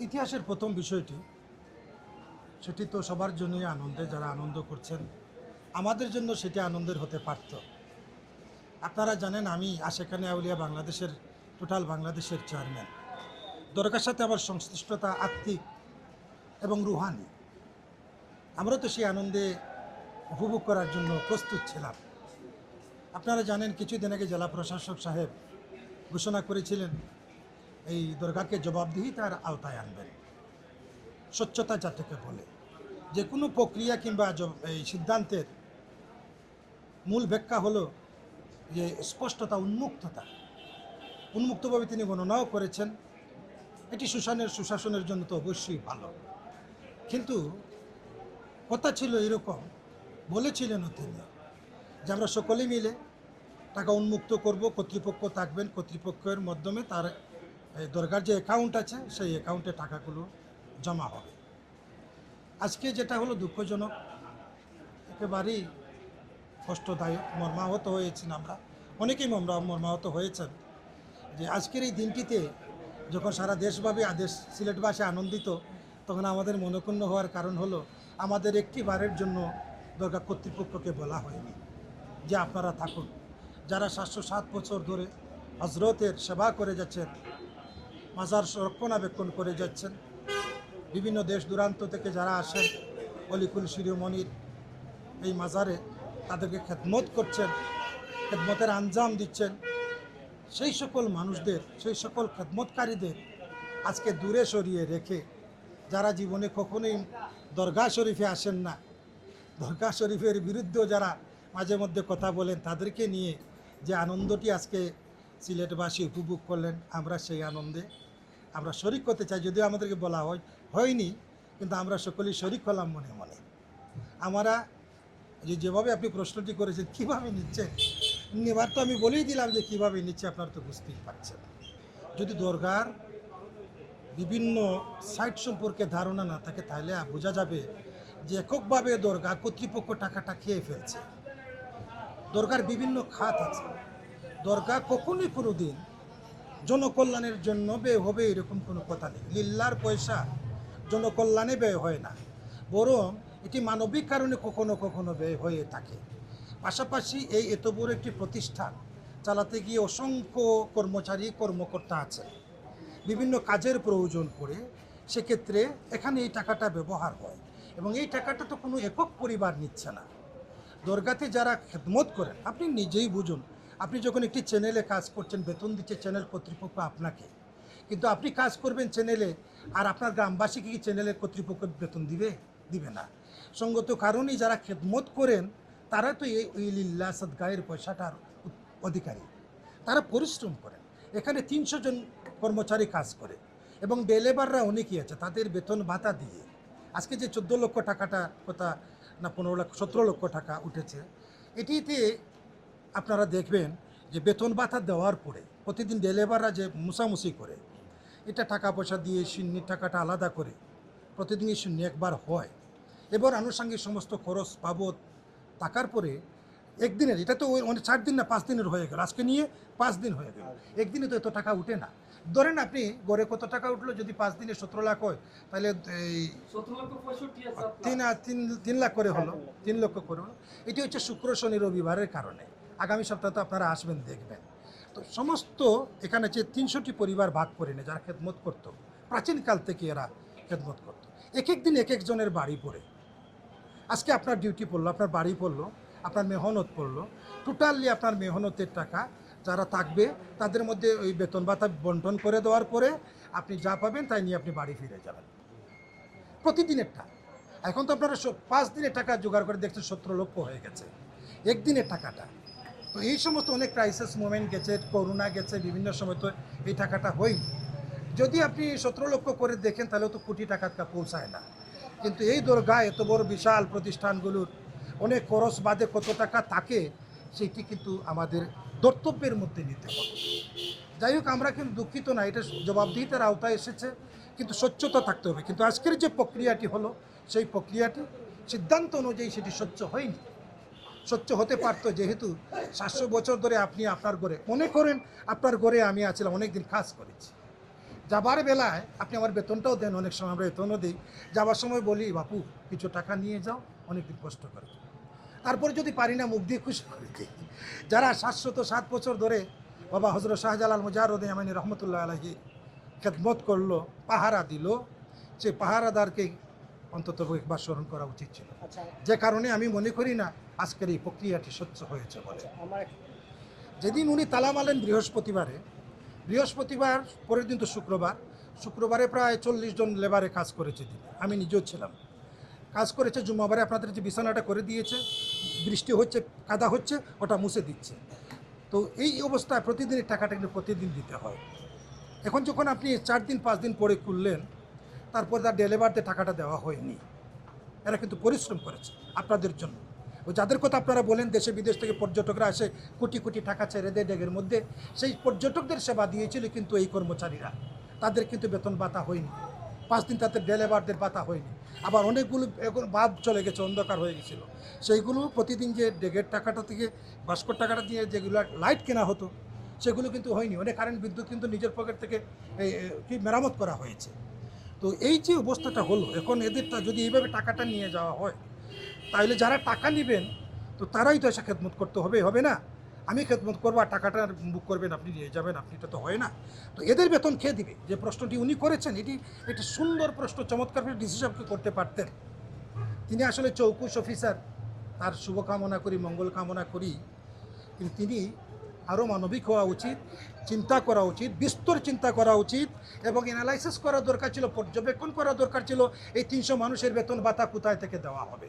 ইতিহাসের প্রথম বিষয়টি সেটি তো সবার জন্যই আনন্দে, যারা আনন্দ করছেন আমাদের জন্য সেটি আনন্দের হতে পারত। আপনারা জানেন আমি আশেখানে আউলিয়া বাংলাদেশের টোটাল বাংলাদেশের চেয়ারম্যান। দরগার সাথে আমার সংশ্লিষ্টতা আত্মিক এবং রুহানি। আমরা তো সেই আনন্দে উপভোগ করার জন্য প্রস্তুত ছিলাম। আপনারা জানেন কিছুদিন আগে জেলা প্রশাসক সাহেব ঘোষণা করেছিলেন এই দরগাকে জবাবদিহিতার আওতায় আনবেন, স্বচ্ছতা যাটাকে বলে। যে কোনো প্রক্রিয়া কিংবা এই সিদ্ধান্তের মূল ব্যাখ্যা হলো যে স্পষ্টতা, উন্মুক্তভাবে তিনি গণনাও করেছেন। এটি সুশাসনের জন্য তো অবশ্যই ভালো, কিন্তু কথা ছিল এরকম, বলেছিলেনও তিনি যে আমরা সকলে মিলে টাকা উন্মুক্ত করব, কর্তৃপক্ষ থাকবেন, কর্তৃপক্ষের মাধ্যমে তার দরকার যে অ্যাকাউন্ট আছে সেই অ্যাকাউন্টে টাকাগুলো জমা হবে। আজকে যেটা হলো দুঃখজনক, একেবারেই কষ্টদায়ক, মর্মাহত হয়েছেন আমরা, অনেকেই মর্মাহত হয়েছেন যে আজকের এই দিনটিতে যখন সারা দেশব্যাপী সিলেটবাসী আনন্দিত, তখন আমাদের মনক্ষুণ্ণ হওয়ার কারণ হলো আমাদের একটি বারের জন্য দরগা কর্তৃপক্ষকে বলা হয়নি যে আপনারা থাকুন। যারা 707 বছর ধরে হজরতের সেবা করে যাচ্ছেন, মাজার রক্ষণাবেক্ষণ করে যাচ্ছেন, বিভিন্ন দেশ দূরান্ত থেকে যারা আসেন অলিকুল শিরোমণির এই মাজারে তাদেরকে খেদমত করছেন, খেদমতের আঞ্জাম দিচ্ছেন, সেই সকল মানুষদের, সেই সকল খেদমতকারীদের আজকে দূরে সরিয়ে রেখে, যারা জীবনে কখনোই দরগা শরীফে আসেন না, দরগা শরীফের বিরুদ্ধেও যারা মাঝে মধ্যে কথা বলেন, তাদেরকে নিয়ে যে আনন্দটি আজকে সিলেটবাসী উপভোগ করলেন, আমরা সেই আনন্দে আমরা শরিক করতে চাই। যদিও আমাদেরকে বলা হয়নি, কিন্তু আমরা সকলেই শরিক হলাম মনে মনে। আমরা যেভাবে আপনি প্রশ্নটি করেছেন কীভাবে নিচ্ছেন, এবার তো আমি বলেই দিলাম যে কীভাবে নিচ্ছে, আপনারা তো বুঝতেই পারছেন। যদি দরগার বিভিন্ন সাইট সম্পর্কে ধারণা না থাকে, তাহলে বোঝা যাবে যে এককভাবে দরগা কর্তৃপক্ষ টাকাটা খেয়ে ফেলছে। দরগার বিভিন্ন খাত আছে, দরগা কখনোই কোনো দিন জনকল্যাণের জন্য ব্যয় হবে এরকম কোনো কথা নেই। লিল্লার পয়সা জনকল্যাণে ব্যয় হয় না, বরং এটি মানবিক কারণে কখনো কখনো ব্যয় হয়ে থাকে। পাশাপাশি এই এত বড় একটি প্রতিষ্ঠান চালাতে গিয়ে অসংখ্য কর্মকর্তা আছে, বিভিন্ন কাজের প্রয়োজন পড়ে, সেক্ষেত্রে এখানে এই টাকাটা ব্যবহার হয় এবং এই টাকাটা তো কোনো একক পরিবার নিচ্ছে না। দরগাতে যারা খেদমত করেন, আপনি নিজেই বুঝুন, আপনি যখন একটি চ্যানেলে কাজ করছেন, বেতন দিচ্ছে চ্যানেল কর্তৃপক্ষ আপনাকে, কিন্তু আপনি কাজ করবেন চ্যানেলে, আর আপনার গ্রামবাসীকে কি চ্যানেলের কর্তৃপক্ষ বেতন দিবে না? সঙ্গত কারণেই যারা খেদমত করেন তারা তো এই লিল্লাহ সদকায়ের পয়সাটার অধিকারী, তারা পরিশ্রম করেন। এখানে 300 জন কর্মচারী কাজ করে এবং লেবাররা অনেকেই আছে, তাদের বেতন ভাতা দিয়ে আজকে যে 14 লক্ষ টাকাটা কথা না 17 লক্ষ টাকা উঠেছে, এটিতে আপনারা দেখবেন যে বেতন ভাতা দেওয়ার পরে প্রতিদিন লেবাররা যে মুসামুসি করে, এটা টাকা পয়সা দিয়ে শূন্যের টাকাটা আলাদা করে প্রতিদিনই শূন্য একবার হয়। এবার আনুষঙ্গিক সমস্ত খরচ বাবদ টাকার পরে একদিনের, এটা তো ওই 4 দিন না 5 দিনের হয়ে গেল, আজকে নিয়ে 5 দিন হয়ে গেল, একদিনে তো এত টাকা উঠে না। ধরেন আপনি গড়ে কত টাকা উঠলো, যদি 5 দিনে 17 লাখ হয়, তাহলে এই 3 লাখ করে হলো, 3 লক্ষ করে হলো। এটি হচ্ছে শুক্র শনি রবিবারের কারণে। আগামী সপ্তাহে তো আপনারা আসবেন, দেখবেন। তো সমস্ত এখানে যে 300টি পরিবার ভাগ করে নেয় যারা খেদমত করতো, প্রাচীনকাল থেকে এরা খেদমত করতো। এক এক দিন এক একজনের বাড়ি পড়ে। আজকে আপনার ডিউটি পড়লো, আপনার বাড়ি পড়লো, আপনার মেহনত পড়লো, টোটালি আপনার মেহনতের টাকা যারা থাকবে তাদের মধ্যে ওই বেতন ভাতা বন্টন করে দেওয়ার পরে আপনি যা পাবেন তাই নিয়ে আপনি বাড়ি ফিরে যাবেন। প্রতিদিনেরটা। এখন তো আপনারা 5 দিনের টাকা জোগাড় করে দেখছেন 17 লক্ষ হয়ে গেছে একদিনের টাকাটা। তো এই সমস্ত অনেক ক্রাইসিস মোমেন্ট গেছে, করোনা গেছে, বিভিন্ন সময় তো এই টাকাটা হয়নি। যদি আপনি 17 লক্ষ করে দেখেন তাহলে তো কোটি টাকা পৌঁছায় না। কিন্তু এই দরগা এত বড় বিশাল প্রতিষ্ঠানগুলোর অনেক খরচ বাদে কত টাকা থাকে সেটি কিন্তু আমাদের কর্তব্যের মধ্যে নিতে হবে। যাই হোক, আমরা কিন্তু দুঃখিত না, এটা জবাবদিহিতার আওতায় এসেছে, কিন্তু স্বচ্ছতা থাকতে হবে। কিন্তু আজকের যে প্রক্রিয়াটি হলো, সেই প্রক্রিয়াটি সিদ্ধান্ত অনুযায়ী সেটি স্বচ্ছ হয়নি। স্বচ্ছ হতে পারত, যেহেতু 700 বছর ধরে আপনি আপনার ঘরে, মনে করেন আপনার ঘরে আমি আছিলাম, অনেক দিন কাজ করেছি, যাবার বেলায় আপনি আমার বেতনটাও দেন, অনেক সময় আমরা বেতনও দিই। যাবার সময় বলি, বাপু কিছু টাকা নিয়ে যাও, অনেকদিন কষ্ট করে। তারপরে যদি পারি না মুখ দিয়ে খুশি করে দিই। যারা 707 বছর ধরে বাবা হজরত শাহজালাল মুজাহিদ ইয়ামানি রহমতুল্লাহ আলাইহি খেদমত করলো, পাহারা দিল, সে পাহারাদারকে অন্তত একবার স্মরণ করা উচিত ছিল। আচ্ছা যে কারণে আমি মনে করি না আজকের এই প্রক্রিয়াটি স্বচ্ছ হয়েছে বলে। আমার যেদিন উনি তালা মারলেন বৃহস্পতিবার পরের দিন তো শুক্রবারে প্রায় 40 জন লেবারে কাজ করেছে দিন, আমি নিজেও ছিলাম। কাজ করেছে, জুম্মাবারে আপনাদের যে বিছানাটা করে দিয়েছে, বৃষ্টি হচ্ছে, কাদা হচ্ছে, ওটা মুছে দিচ্ছে। তো এই অবস্থায় প্রতিদিনের টাকাটা কিন্তু প্রতিদিন দিতে হয়। এখন যখন আপনি 4 দিন 5 দিন পরে খুললেন, তারপর তার ডেলিভারতে টাকাটা দেওয়া হয়নি। এরা কিন্তু পরিশ্রম করেছে আপনাদের জন্য। ও যাদের কথা আপনারা বলেন দেশে বিদেশ থেকে পর্যটকরা এসে কোটি কোটি টাকা ছেড়ে দেয় ডেগের মধ্যে, সেই পর্যটকদের সেবা দিয়েছিল কিন্তু এই কর্মচারীরা, তাদের কিন্তু বেতন ভাতা হয়নি। 5 দিন তাদের ডেলিভারদের ভাতা হয়নি। আবার অনেকগুলো এখন বাদ চলে গেছে, অন্ধকার হয়ে গেছিলো, সেইগুলো প্রতিদিন যে ডেগের টাকাটা থেকে ভাস্কর টাকাটা দিয়ে যেগুলো লাইট কেনা হতো সেগুলো কিন্তু হয়নি। অনেক কারেন্ট বিদ্যুৎ কিন্তু নিজের পকেট থেকে কি মেরামত করা হয়েছে। তো এই যে অবস্থাটা হলো, এখন এদেরটা যদি এইভাবে টাকাটা নিয়ে যাওয়া হয়, তাহলে যারা টাকা নেবেন তো তারাই তো এসে খেদমত করতে হবে না? আমি খেদমত করবো আর টাকাটা বুক করবেন, আপনি নিয়ে যাবেন, আপনি, এটা তো হয় না। তো এদের বেতন খেয়ে দিবে। যে প্রশ্নটি উনি করেছেন এটি একটি সুন্দর প্রশ্ন, চমৎকার ডিসি সাহেবকে করতে পারতেন। তিনি আসলে চৌকুশ অফিসার, তার শুভকামনা করি, মঙ্গল কামনা করি, কিন্তু তিনি আরও মানবিক হওয়া উচিত, চিন্তা করা উচিত, বিস্তর চিন্তা করা উচিত, এবং অ্যানালাইসিস করা দরকার ছিল, পর্যবেক্ষণ করা দরকার ছিল এই 300 মানুষের বেতন ভাতা কোথায় থেকে দেওয়া হবে।